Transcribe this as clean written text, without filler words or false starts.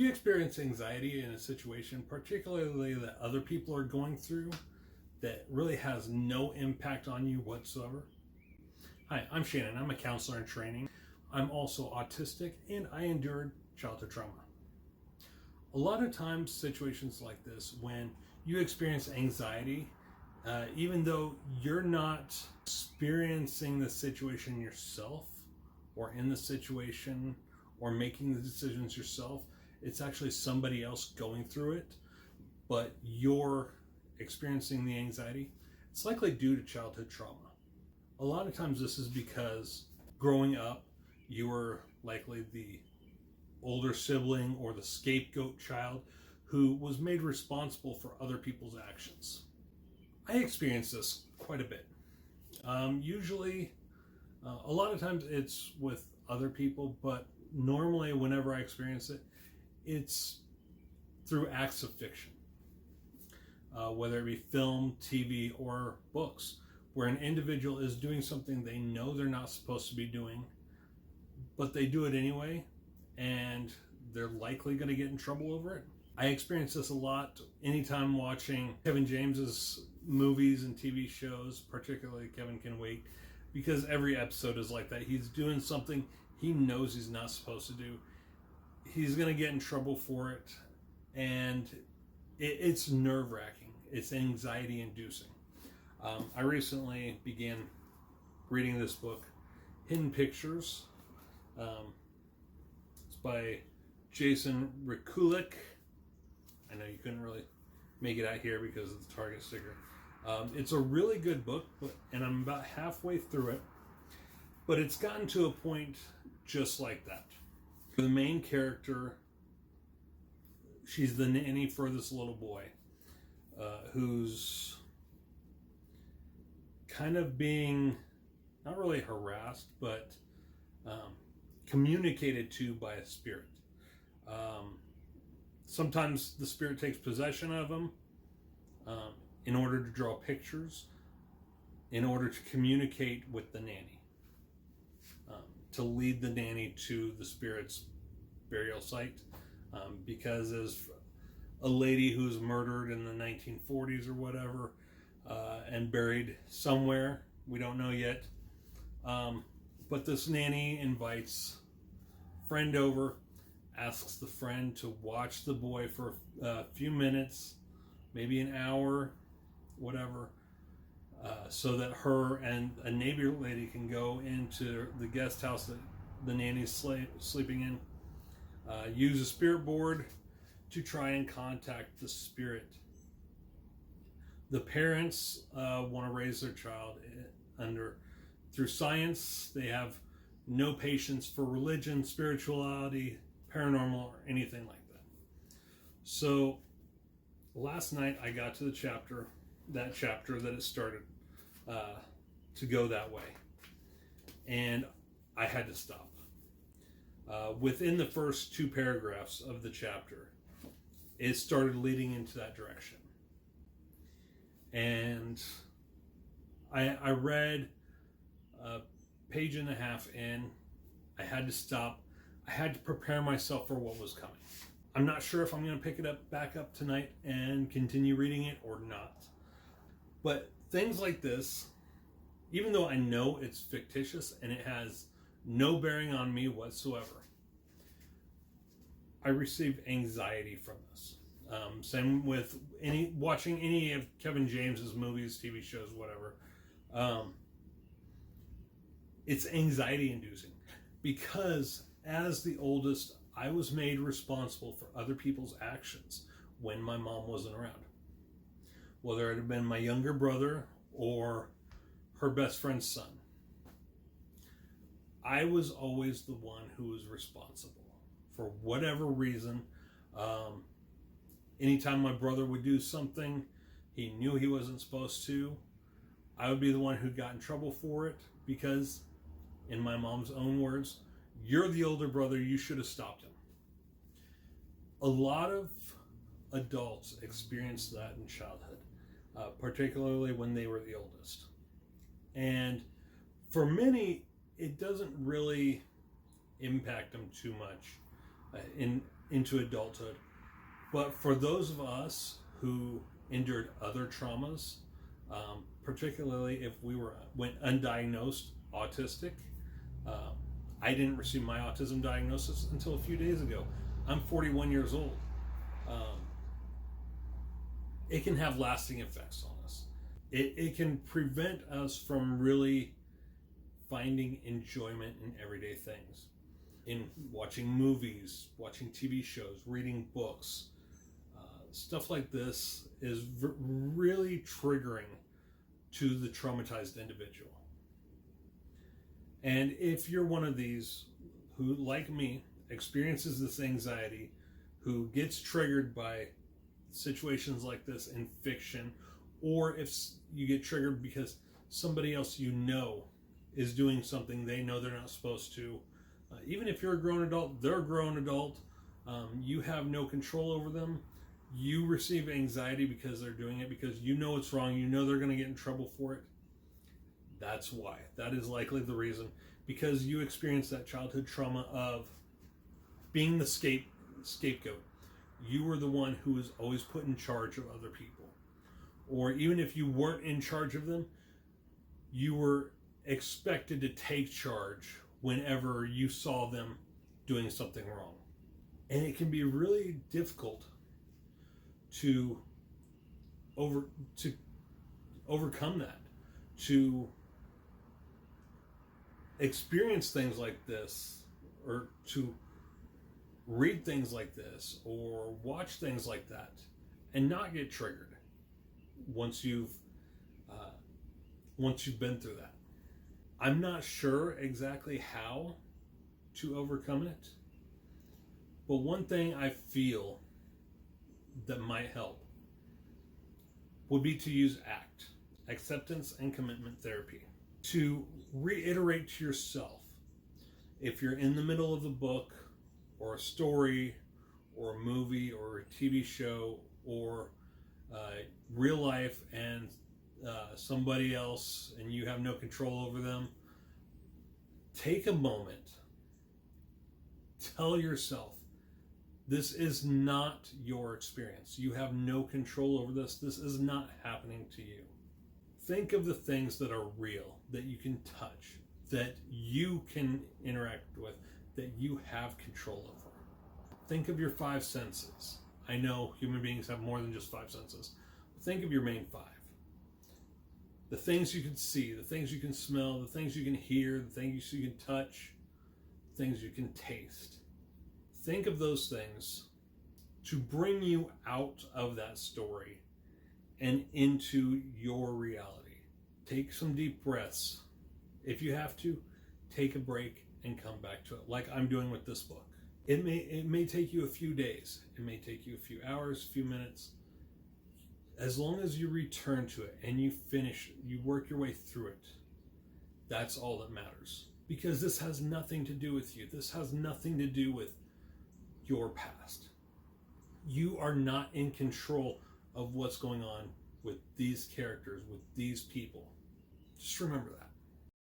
Do you experience anxiety in a situation, particularly that other people are going through, that really has no impact on you whatsoever? Hi, I'm Shannon. I'm a counselor in training. I'm also autistic, and I endured childhood trauma. A lot of times, situations like this, when you experience anxiety, even though you're not experiencing the situation yourself, or in the situation, or making the decisions yourself, it's actually somebody else going through it, but you're experiencing the anxiety. It's likely due to childhood trauma. A lot of times this is because growing up, you were likely the older sibling or the scapegoat child who was made responsible for other people's actions. I experience this quite a bit. Usually, a lot of times it's with other people, but normally whenever I experience it, it's through acts of fiction, whether it be film, TV, or books, where an individual is doing something they know they're not supposed to be doing, but they do it anyway, and they're likely going to get in trouble over it. I experience this a lot anytime watching Kevin James's movies and TV shows, particularly Kevin Can Wait, because every episode is like that. He's doing something he knows he's not supposed to do. He's going to get in trouble for it, and it's nerve-wracking. It's anxiety-inducing. I recently began reading this book, Hidden Pictures. It's by Jason Rikulik. I know you couldn't really make it out here because of the Target sticker. It's a really good book, and I'm about halfway through it, but it's gotten to a point just like that. The main character, she's the nanny for this little boy who's kind of being not really harassed, but communicated to by a spirit. Sometimes the spirit takes possession of him in order to draw pictures, in order to communicate with the nanny, to lead the nanny to the spirit's burial site, because as a lady who was murdered in the 1940s or whatever, and buried somewhere, we don't know yet, but this nanny invites a friend over, asks the friend to watch the boy for a few minutes, maybe an hour, whatever, so that her and a neighbor lady can go into the guest house that the nanny's sleeping in, use a spirit board to try and contact the spirit. The parents want to raise their child through science. They have no patience for religion, spirituality, paranormal, or anything like that. So last night I got to the chapter that it started to go that way, and I had to stop. Within the first 2 paragraphs of the chapter, it started leading into that direction. And I read a page and a half in. I had to stop. I had to prepare myself for what was coming. I'm not sure if I'm going to pick it back up tonight and continue reading it or not. But things like this, even though I know it's fictitious and it has no bearing on me whatsoever, I receive anxiety from this. Same with watching any of Kevin James's movies, TV shows, whatever. It's anxiety inducing because as the oldest, I was made responsible for other people's actions when my mom wasn't around. Whether it had been my younger brother or her best friend's son. I was always the one who was responsible for whatever reason. Anytime my brother would do something he knew he wasn't supposed to, I would be the one who got in trouble for it because, in my mom's own words, "You're the older brother, you should have stopped him." A lot of adults experience that in childhood, particularly when they were the oldest. And for many, it doesn't really impact them too much. In into adulthood. But for those of us who endured other traumas, particularly if we went undiagnosed autistic, I didn't receive my autism diagnosis until a few days ago. I'm 41 years old. It can have lasting effects on us. It can prevent us from really finding enjoyment in everyday things, in watching movies, watching TV shows, reading books. Stuff like this is really triggering to the traumatized individual. And if you're one of these who, like me, experiences this anxiety, who gets triggered by situations like this in fiction, or if you get triggered because somebody else you know is doing something they know they're not supposed to, even if you're a grown adult, they're a grown adult, you have no control over them, you receive anxiety because they're doing it, because you know it's wrong, you know they're going to get in trouble for it. That's why. That is likely the reason. Because you experienced that childhood trauma of being the scapegoat. You were the one who was always put in charge of other people. Or even if you weren't in charge of them, you were expected to take charge whenever you saw them doing something wrong. And it can be really difficult to overcome that, to experience things like this, or to read things like this, or watch things like that, and not get triggered once you've been through that. I'm not sure exactly how to overcome it, but one thing I feel that might help would be to use ACT, acceptance and commitment therapy, to reiterate to yourself, if you're in the middle of a book or a story or a movie or a TV show or real life and somebody else and you have no control over them, take a moment, tell yourself, this is not your experience. You have no control over this. This is not happening to you. Think of the things that are real, that you can touch, that you can interact with, that you have control over. Think of your 5 senses. I know human beings have more than just 5 senses. Think of your main 5. The things you can see, the things you can smell, the things you can hear, the things you can touch, the things you can taste. Think of those things to bring you out of that story and into your reality. Take some deep breaths. If you have to, take a break and come back to it, like I'm doing with this book. It may take you a few days. It may take you a few hours, a few minutes. As long as you return to it and you finish, you work your way through it, that's all that matters. Because this has nothing to do with you. This has nothing to do with your past. You are not in control of what's going on with these characters, with these people. Just remember that.